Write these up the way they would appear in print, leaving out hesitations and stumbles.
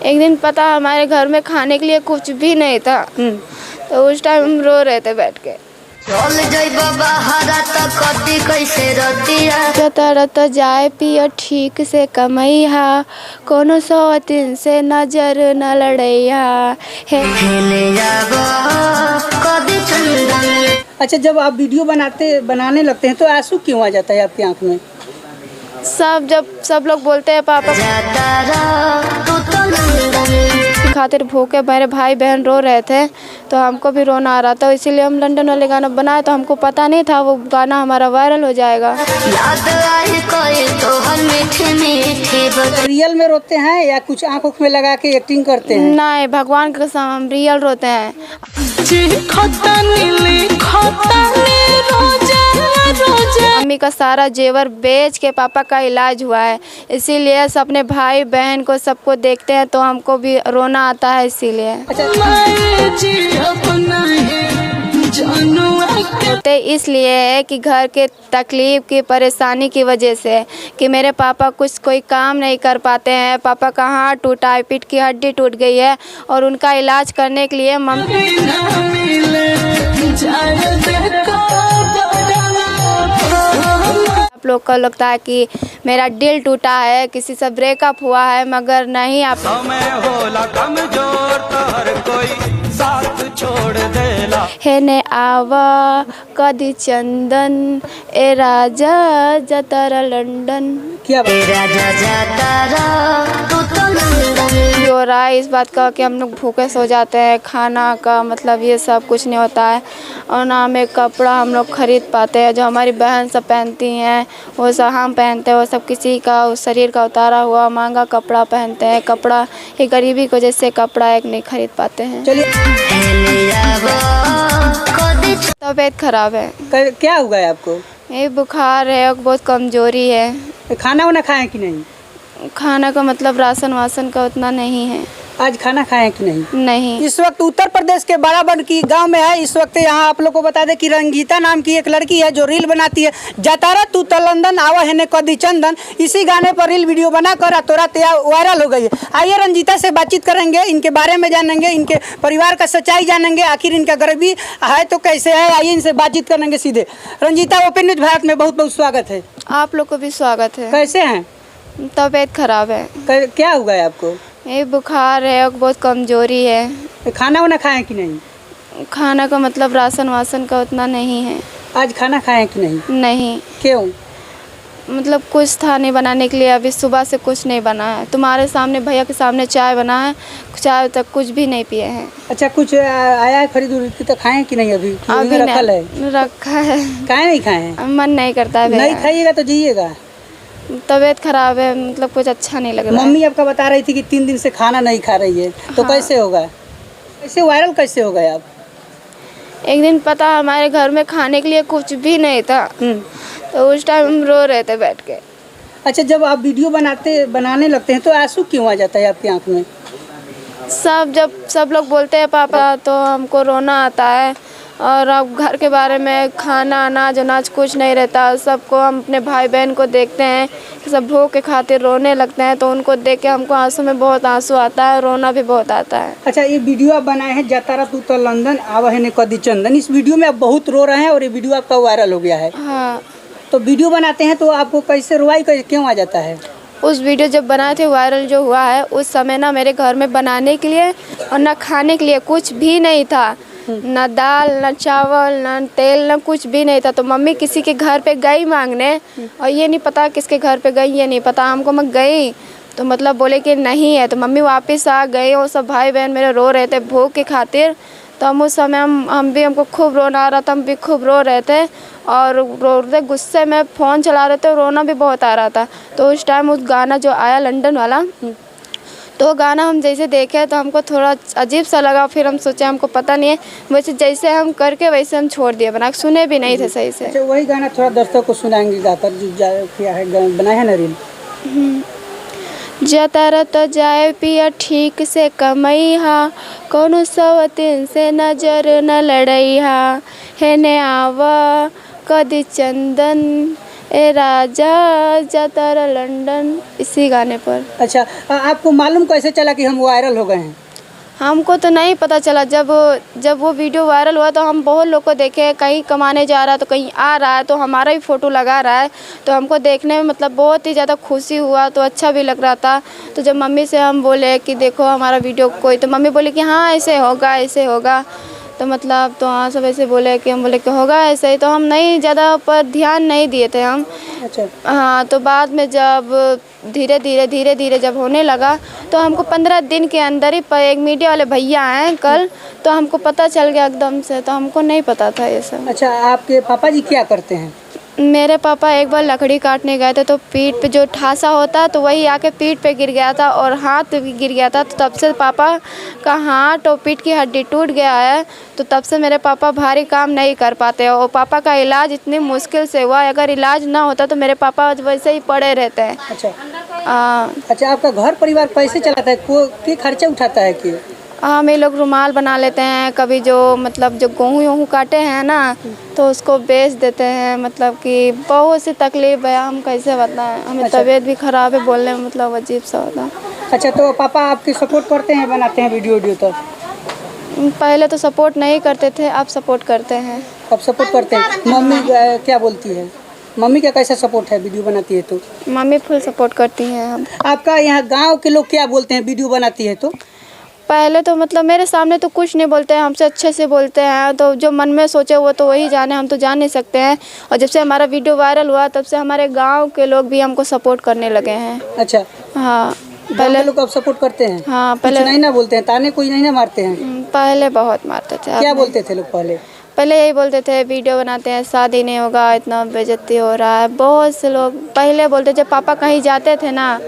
एक दिन पता हमारे घर में खाने के लिए कुछ भी नहीं था, तो उस टाइम हम रो रहे थे बैठ के। जतरत जाए पिया ठीक से कमैया, कोनो सौतीन से नजर न लड़ैया। अच्छा, जब आप वीडियो बनाने लगते हैं तो आंसू क्यों आ जाता है आपकी आंख में? सब लोग बोलते हैं पापा खातिर भूखे मेरे भाई बहन रो रहे थे, तो हमको भी रोना आ रहा था, इसीलिए हम लंदन वाले गाना बनाए। तो हमको पता नहीं था वो गाना हमारा वायरल हो जाएगा। रियल में रोते हैं या कुछ आंखों में लगा के एक्टिंग करते हैं? नहीं, भगवान के कसम हम रियल रोते हैं। मम्मी का सारा जेवर बेच के पापा का इलाज हुआ है, इसीलिए सब अपने भाई बहन को सबको देखते हैं तो हमको भी रोना आता है, इसीलिए। तो इसलिए है कि घर के तकलीफ की परेशानी की वजह से कि मेरे पापा कोई काम नहीं कर पाते हैं। पापा का हाथ टूटा है, पीठ की हड्डी टूट गई है, और उनका इलाज करने के लिए आप लोग को लगता है कि मेरा दिल टूटा है, किसी से ब्रेकअप हुआ है, मगर नहीं। आप हेने आवा कदी चंदन ए राजा जतारा लंदन। क्या हो रहा है इस बात का कि हम लोग भूखे सो जाते हैं, खाना का मतलब ये सब कुछ नहीं होता है, और ना हमें कपड़ा हम लोग खरीद पाते हैं। जो हमारी बहन सब पहनती हैं वो सब हम पहनते हैं, वो सब किसी का उस शरीर का उतारा हुआ महंगा कपड़ा पहनते हैं। कपड़ा ये गरीबी की वजह से कपड़ा एक नहीं खरीद पाते हैं। तबीयत खराब है। क्या हुआ है आपको? ये बुखार है और बहुत कमजोरी है। खाना वाना खाएं कि नहीं? खाना का मतलब राशन वासन का उतना नहीं है। आज खाना खाएं कि नहीं? नहीं। इस वक्त उत्तर प्रदेश के बाराबंकी गांव में है। इस वक्त यहाँ आप लोग को बता दें कि रंगीता नाम की एक लड़की है जो रील बनाती है। जातारा तू लंदन आवा है ने कदी चंदन, इसी गाने पर रील वीडियो बनाकर रातों-रात वायरल हो गई है। आइए रंजीता से बातचीत करेंगे, इनके बारे में जानेंगे, इनके परिवार का सच्चाई जानेंगे, आखिर इनका गरीबी है तो कैसे है। आइए इनसे बातचीत करेंगे सीधे। रंजीता, ओपन न्यूज भारत में बहुत बहुत स्वागत है। आप लोग को भी स्वागत है। कैसे हैं? तबीयत खराब है। क्या हुआ है आपको? ये बुखार है और बहुत कमजोरी है। खाना वाना खाएं कि नहीं? खाना का मतलब राशन वासन का उतना नहीं है। आज खाना खाएं कि नहीं? नहीं। क्यों? मतलब कुछ था नहीं बनाने के लिए, अभी सुबह से कुछ नहीं बना है। तुम्हारे सामने भैया के सामने चाय बना है, चाय तक कुछ भी नहीं पिए हैं। अच्छा, कुछ आया है खरीद तो खाएं कि नहीं? अभी रखल है? रखा है। काहे नहीं खाए हैं? मन नहीं करता है। नहीं खाइएगा तो जिएगा। तबीयत खराब है, मतलब कुछ अच्छा नहीं लग रहा है। मम्मी आपका बता रही थी कि 3 दिन से खाना नहीं खा रही है, तो हाँ। कैसे होगा? कैसे वायरल कैसे हो गए आप? एक दिन पता हमारे घर में खाने के लिए कुछ भी नहीं था, तो उस टाइम हम रो रहे थे बैठ के। अच्छा, जब आप वीडियो बनाने लगते हैं तो आंसू क्यों आ जाता है आपकी आंख में? सब लोग बोलते हैं पापा, तो हमको रोना आता है। और अब घर के बारे में खाना अनाज कुछ नहीं रहता। सबको हम अपने भाई बहन को देखते हैं कि सब भूख के खातिर रोने लगते हैं, तो उनको देख के हमको आंसू में बहुत आंसू आता है, रोना भी बहुत आता है। अच्छा, ये वीडियो आप बनाए हैं जातारा तू तो लंदन आवा है ने कदी चंदन, इस वीडियो में आप बहुत रो रहे हैं और ये वीडियो आपका वायरल हो गया है। हाँ। तो वीडियो बनाते हैं तो आपको कैसे रुआई क्यों आ जाता है? उस वीडियो जब बनाए थे, वायरल जो हुआ है, उस समय ना मेरे घर में बनाने के लिए और ना खाने के लिए कुछ भी नहीं था। ना दाल, ना चावल, ना तेल, ना कुछ भी नहीं था। तो मम्मी किसी के घर पे गई मांगने, और ये नहीं पता किसके घर पे गई, ये नहीं पता हमको। मैं गई तो मतलब बोले कि नहीं है, तो मम्मी वापस आ गई और सब भाई बहन मेरे रो रहे थे भूख के खातिर। तो हम उस समय हमको खूब रोना आ रहा था, हम भी खूब रो रहे थे और रो रहे गुस्से में फ़ोन चला रहे थे, रोना भी बहुत आ रहा था। तो उस टाइम उस गाना जो आया लंदन वाला, तो गाना हम जैसे देखे तो हमको थोड़ा अजीब सा लगा। फिर हम सोचे हमको पता नहीं है, वैसे जैसे हम करके वैसे हम छोड़ दिए बना, सुने भी नहीं थे सही से। अच्छा, वही गाना थोड़ा दर्शकों को सुनाएंगे गाकर जो किया है, बनाया है ना रील। जतारा तो जाए पिया ठीक से कमैया, कोनो सौतीन से नजर न लड़ैया। हेने आवा कदी चंदन ए राजा जाता रहा लंदन, इसी गाने पर। अच्छा, आपको मालूम कैसे चला कि हम वायरल हो गए हैं? हमको तो नहीं पता चला, जब वो वीडियो वायरल हुआ तो हम बहुत लोग को देखे, कहीं कमाने जा रहा है तो कहीं आ रहा है तो हमारा ही फ़ोटो लगा रहा है, तो हमको देखने में मतलब बहुत ही ज़्यादा खुशी हुआ, तो अच्छा भी लग रहा था। तो जब मम्मी से हम बोले कि देखो हमारा वीडियो कोई, तो मम्मी बोली कि हाँ ऐसे होगा ऐसे होगा, तो मतलब तो हाँ सब ऐसे बोले कि हम बोले कि होगा ऐसे ही, तो हम नहीं ज़्यादा पर ध्यान नहीं दिए थे हम। अच्छा। हाँ, तो बाद में जब धीरे धीरे जब होने लगा तो हमको 15 दिन के अंदर ही एक मीडिया वाले भैया हैं कल, तो हमको पता चल गया एकदम से, तो हमको नहीं पता था ये सब। अच्छा, आपके पापा जी क्या करते हैं? मेरे पापा एक बार लकड़ी काटने गए थे तो पीठ पे जो ठासा होता है तो वही आके पीठ पे गिर गया था और हाथ पे भी गिर गया था, तो तब से पापा का हाथ और पीठ की हड्डी टूट गया है, तो तब से मेरे पापा भारी काम नहीं कर पाते और पापा का इलाज इतनी मुश्किल से हुआ, अगर इलाज ना होता तो मेरे पापा वैसे ही पड़े रहते हैं। अच्छा। अच्छा, आपका घर परिवार कैसे चलाता है, क्या खर्चा उठाता है कि? हम ये लोग रुमाल बना लेते हैं, कभी जो मतलब जो गेहूँ काटे हैं ना तो उसको बेच देते हैं, मतलब कि बहुत सी तकलीफ है, हम कैसे बताएं, हमें अच्छा। तबीयत भी ख़राब है, बोलने में मतलब अजीब सा होता है। अच्छा, तो पापा आपकी सपोर्ट करते हैं, बनाते हैं वीडियो? तो पहले तो सपोर्ट नहीं करते थे, अब सपोर्ट करते हैं। अब सपोर्ट करते हैं। मम्मी क्या बोलती है? मम्मी का कैसा सपोर्ट है वीडियो बनाती है तो? मम्मी फुल सपोर्ट करती हैं। हम आपका यहाँ गांव के लोग क्या बोलते हैं वीडियो बनाती है तो? पहले तो मतलब मेरे सामने तो कुछ नहीं बोलते हैं, हमसे अच्छे से बोलते हैं, तो जो मन में सोचे वो तो वही जाने, हम तो जान नहीं सकते हैं। और जब से हमारा वीडियो वायरल हुआ तब से हमारे गांव के लोग भी हमको सपोर्ट करने लगे हैं। अच्छा। हाँ, पहले लोग अब सपोर्ट करते हैं? हाँ, पहले पहले नहीं ना बोलते हैं, ताने कोई नहीं ना मारते हैं? पहले बहुत मारते थे। क्या बोलते थे लोग पहले? पहले यही बोलते थे वीडियो बनाते हैं शादी नहीं होगा, इतना बेइज्जती हो रहा है, बहुत से लोग पहले बोलते, जब पापा कहीं जाते थे ना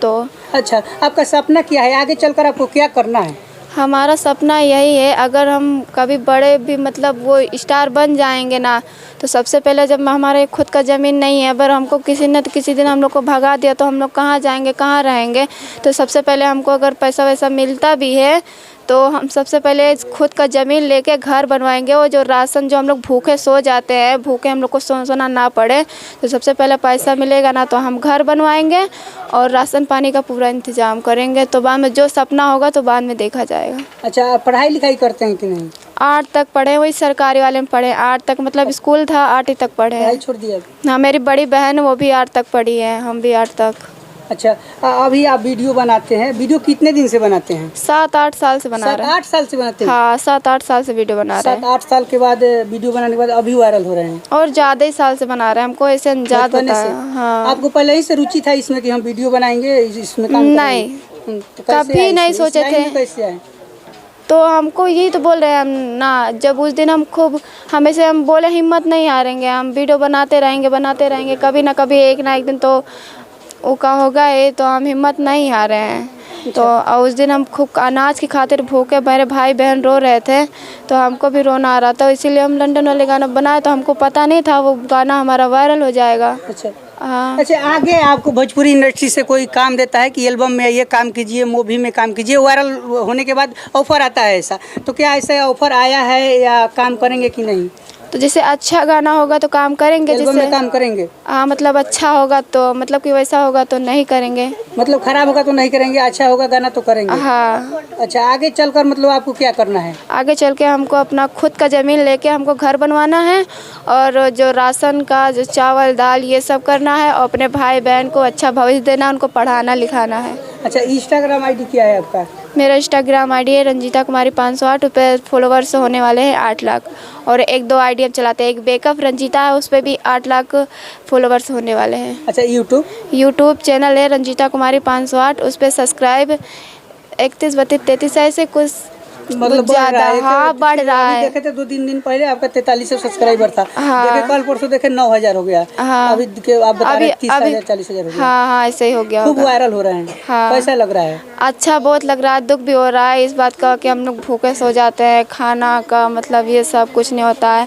तो। अच्छा, आपका सपना क्या है, आगे चलकर आपको क्या करना है? हमारा सपना यही है, अगर हम कभी बड़े भी मतलब वो स्टार बन जाएंगे ना, तो सबसे पहले जब हमारे खुद का ज़मीन नहीं है, अगर हमको किसी ने तो किसी दिन हम लोग को भगा दिया तो हम लोग कहाँ जाएंगे, कहाँ रहेंगे, तो सबसे पहले हमको अगर पैसा वैसा मिलता भी है तो हम सबसे पहले खुद का ज़मीन लेके घर बनवाएंगे। वो जो राशन जो हम लोग भूखे सो जाते हैं, भूखे हम लोग को सोना ना पड़े, तो सबसे पहले पैसा मिलेगा ना तो हम घर बनवाएंगे और राशन पानी का पूरा इंतज़ाम करेंगे, तो बाद में जो सपना होगा तो बाद में देखा जाएगा। अच्छा, आप पढ़ाई लिखाई करते हैं कि नहीं? 8 तक पढ़े, वही सरकारी वाले में पढ़े, 8 तक मतलब स्कूल था 8 तक पढ़े पढ़ाई हैं। छोड़ दिया? हाँ, मेरी बड़ी बहन वो भी 8 तक पढ़ी है, हम भी 8 तक। अच्छा, अभी आप वीडियो बनाते हैं, वीडियो कितने दिन से बनाते हैं? 7-8 साल से बना रहे हैं। 7-8 साल से बनाते हैं? हाँ, 7-8 साल से वीडियो बना रहे हैं। 7-8 साल के बाद वीडियो बनाने के बाद अभी वायरल हो रहे हैं? और ज़्यादा ही साल से बना रहे हैं, हमको ऐसे अंदाज़ बचपन होता से? है। हाँ। आपको पहले ही से रुचि था इसमें कि हम वीडियो बनाएंगे, इसमें काम नहीं, करेंगे? तो कैसे कभी आए नहीं इसमें? इस सोचे लाइन थे। में कैसे आए? तो हमको यही तो बोल रहे हैं हम ना, जब उस दिन हम खूब हमेशा हम बोले हिम्मत नहीं हारेंगे, हम वीडियो बनाते रहेंगे, कभी ना कभी एक ना एक दिन तो वो का होगा ये, तो हम हिम्मत नहीं हारे हैं। तो उस दिन हम खूब अनाज की खातिर भूखे, मेरे भाई बहन रो रहे थे तो हमको भी रोना आ रहा था, इसीलिए हम लंदन वाले गाना बनाए, तो हमको पता नहीं था वो गाना हमारा वायरल हो जाएगा। अच्छा। हाँ। अच्छा, आगे आपको भोजपुरी इंडस्ट्री से कोई काम देता है कि एल्बम में ये काम कीजिए, मूवी में काम कीजिए, वायरल होने के बाद ऑफर आता है ऐसा, तो क्या ऐसा ऑफर आया है या काम करेंगे कि नहीं? तो जैसे अच्छा गाना होगा तो काम करेंगे, एल्बम में काम करेंगे? हाँ, मतलब अच्छा होगा तो मतलब कि वैसा होगा तो नहीं करेंगे। मतलब खराब होगा तो नहीं करेंगे, अच्छा होगा गाना तो करेंगे? हाँ। अच्छा, आगे चलकर मतलब आपको क्या करना है? आगे चल के हमको अपना खुद का ज़मीन लेके हमको घर बनवाना है और जो राशन का जो चावल दाल ये सब करना है और अपने भाई बहन को अच्छा भविष्य देना, उनको पढ़ाना लिखाना है। अच्छा, इंस्टाग्राम आईडी क्या है आपका? मेरा इंस्टाग्राम आईडी है रंजीता कुमारी 508, पे फॉलोवर्स होने वाले हैं 8 लाख, और 1-2 आईडी हम चलाते हैं, एक बेकअप रंजीता है उस पर भी 8 लाख फॉलोवर्स होने वाले हैं। अच्छा, यूट्यूब चैनल है रंजीता कुमारी 508, उस पर सब्सक्राइब 31, 32, 33 ऐसे कुछ मतलब ज़्यादा। हाँ, बढ़ रहा है। देखे थे 2-3 दिन पहले आपका 4300 सब्सक्राइबर था। हाँ। देखे कल परसों देखे 9000 हो गया। हाँ। अभी आप बता रहे हैं 30,000 40,000 हो गया। हाँ, ऐसे ही हो गया खूब होगा। वायरल हो रहे हैं। हाँ। कैसा लग रहा है? अच्छा बहुत लग रहा है, दुख भी हो रहा है इस बात का कि हम लोग भूखे सो जाते हैं, खाना का मतलब ये सब कुछ नहीं होता है,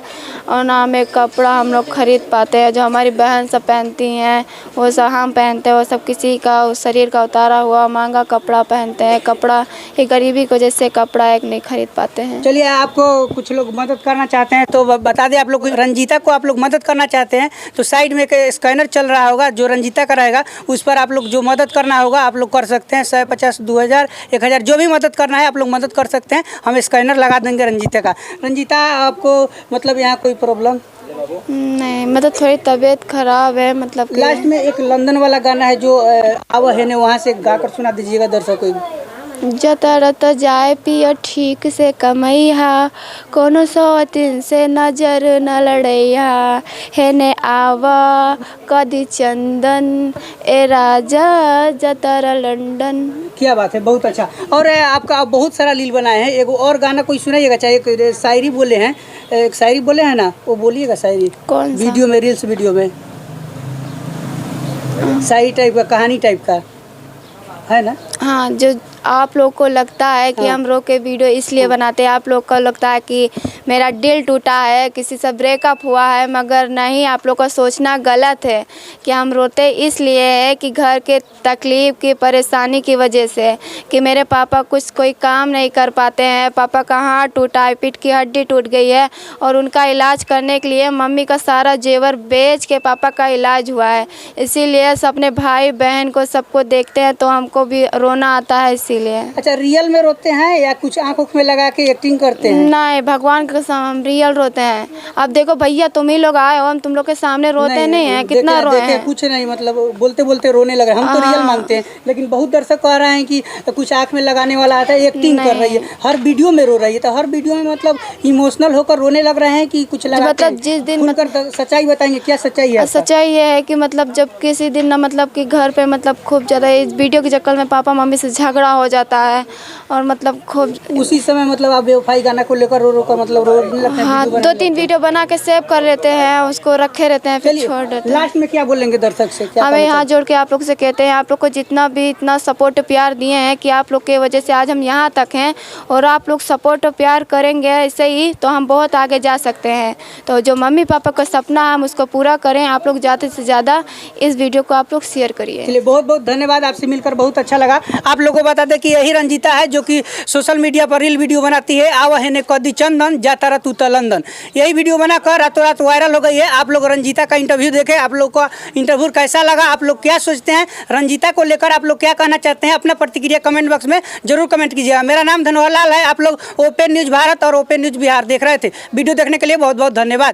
और ना हमें कपड़ा हम लोग खरीद पाते हैं, जो हमारी बहन सब पहनती हैं वो सब हम पहनते हैं, वो सब किसी का उस शरीर का उतारा हुआ महंगा कपड़ा पहनते हैं। कपड़ा ये गरीबी की वजह से कपड़ा एक नहीं खरीद पाते हैं। चलिए, आपको कुछ लोग मदद करना चाहते हैं तो बता दें, आप लोग रंजीता को आप लोग मदद करना चाहते हैं तो साइड में एक स्कैनर चल रहा होगा जो रंजीता का रहेगा, उस पर आप लोग जो मदद करना होगा आप लोग कर सकते हैं। 150, 2000, 1000 जो भी मदद करना है आप लोग मदद कर सकते हैं। हम स्कैनर लगा देंगे रंजीता का। रंजीता, आपको मतलब यहाँ कोई प्रॉब्लम नहीं, मतलब थोड़ी तबीयत खराब है, मतलब कि लास्ट में एक लंदन वाला गाना है जो आवा है ने, वहाँ से गाकर सुना दीजिएगा दर्शकों को। जतरत जाए पिया ठीक से कमैया, कोनो सौतीन से नजर न लड़ैया, हेने आवा कदी चंदन ए राजा जतर लंदन। क्या बात है, बहुत अच्छा। और आपका आप बहुत सारा रील बनाए हैं, एक और गाना कोई सुनाइएगा, चाहे कोई शायरी बोले हैं, एक शायरी बोले हैं ना, वो बोलिएगा शायरी। कौन सा? वीडियो में, रील्स वीडियो में शायरी टाइप का, कहानी टाइप का है ना। हाँ, जो आप लोग को लगता है कि हम लोग के वीडियो इसलिए बनाते हैं, आप लोग को लगता है कि मेरा दिल टूटा है, किसी से ब्रेकअप हुआ है, मगर नहीं, आप लोग का सोचना गलत है कि हम रोते इसलिए है कि घर के तकलीफ़ की परेशानी की वजह से, कि मेरे पापा कुछ कोई काम नहीं कर पाते हैं, पापा का हाथ टूटा है, पीठ की हड्डी टूट गई है और उनका इलाज करने के लिए मम्मी का सारा जेवर बेच के पापा का इलाज हुआ है। इसीलिए अपने भाई बहन को सबको देखते हैं तो हमको भी रोना आता है इसीलिए। अच्छा, रियल में रोते हैं या कुछ आँखों में लगा के एक्टिंग करते हैं? नहीं, भगवान के सामने हम रियल रोते हैं। अब देखो भैया, तुम ही लोग आए हो, हम तुम लोग के सामने रोते नहीं हैं, कितना रोए हैं। कुछ नहीं, मतलब बोलते बोलते रोने लग रहे हैं। हम तो रियल मांगते हैं, लेकिन बहुत दर्शक कह रहे हैं कि कुछ आँख में लगाने वाला आता है, एक्टिंग कर रही है, हर वीडियो में रो रही है। तो हर वीडियो में मतलब इमोशनल होकर रोने लग रहे हैं कि कुछ लगा, मतलब जिस दिन सच्चाई बताएंगे, क्या सच्चाई है? सच्चाई ये है कि मतलब जब किसी दिन ना, मतलब कि घर पे मतलब खूब ज़्यादा इस वीडियो के चक्कर में पापा मम्मी से झगड़ा हो जाता है और मतलब खूब उसी समय मतलब आप बेवफाई गाना को लेकर रो कर मतलब रोने लगते हैं। हाँ, 2-3 वीडियो बना के सेव कर लेते हैं, उसको रखे रहते हैं, फिर छोड़ देते हैं। लास्ट में क्या बोलेंगे दर्शक से? क्या हमें यहाँ जोड़ के आप लोग से कहते हैं, आप लोग को जितना भी इतना सपोर्ट प्यार दिए हैं कि आप लोग के वजह से आज हम यहाँ तक हैं, और आप लोग सपोर्ट और प्यार करेंगे ऐसे ही तो हम बहुत आगे जा सकते हैं। तो जो मम्मी पापा का सपना है हम उसको पूरा करें। आप लोग ज़्यादा से ज़्यादा इस वीडियो को आप लोग शेयर करिए। चलिए, बहुत बहुत धन्यवाद, आपसे मिलकर बहुत अच्छा लगा। आप लोगों को बता दें कि यही रंजीता है जो कि सोशल मीडिया पर रील वीडियो बनाती है, आवा है ने कदी चंदन जाता तू लंदन। यही वीडियो बनाकर रातों रात वायरल हो गई है। आप लोग रंजीता का इंटरव्यू देखें, आप लोग को इंटरव्यू कैसा लगा, आप लोग क्या सोचते हैं, रंजीता को लेकर आप लोग क्या कहना चाहते हैं, अपना प्रतिक्रिया कमेंट बॉक्स में जरूर कमेंट कीजिएगा। मेरा नाम धनोहर लाल है। आप लोग ओपन न्यूज़ भारत और ओपन न्यूज़ बिहार देख रहे थे। वीडियो देखने के लिए बहुत बहुत धन्यवाद।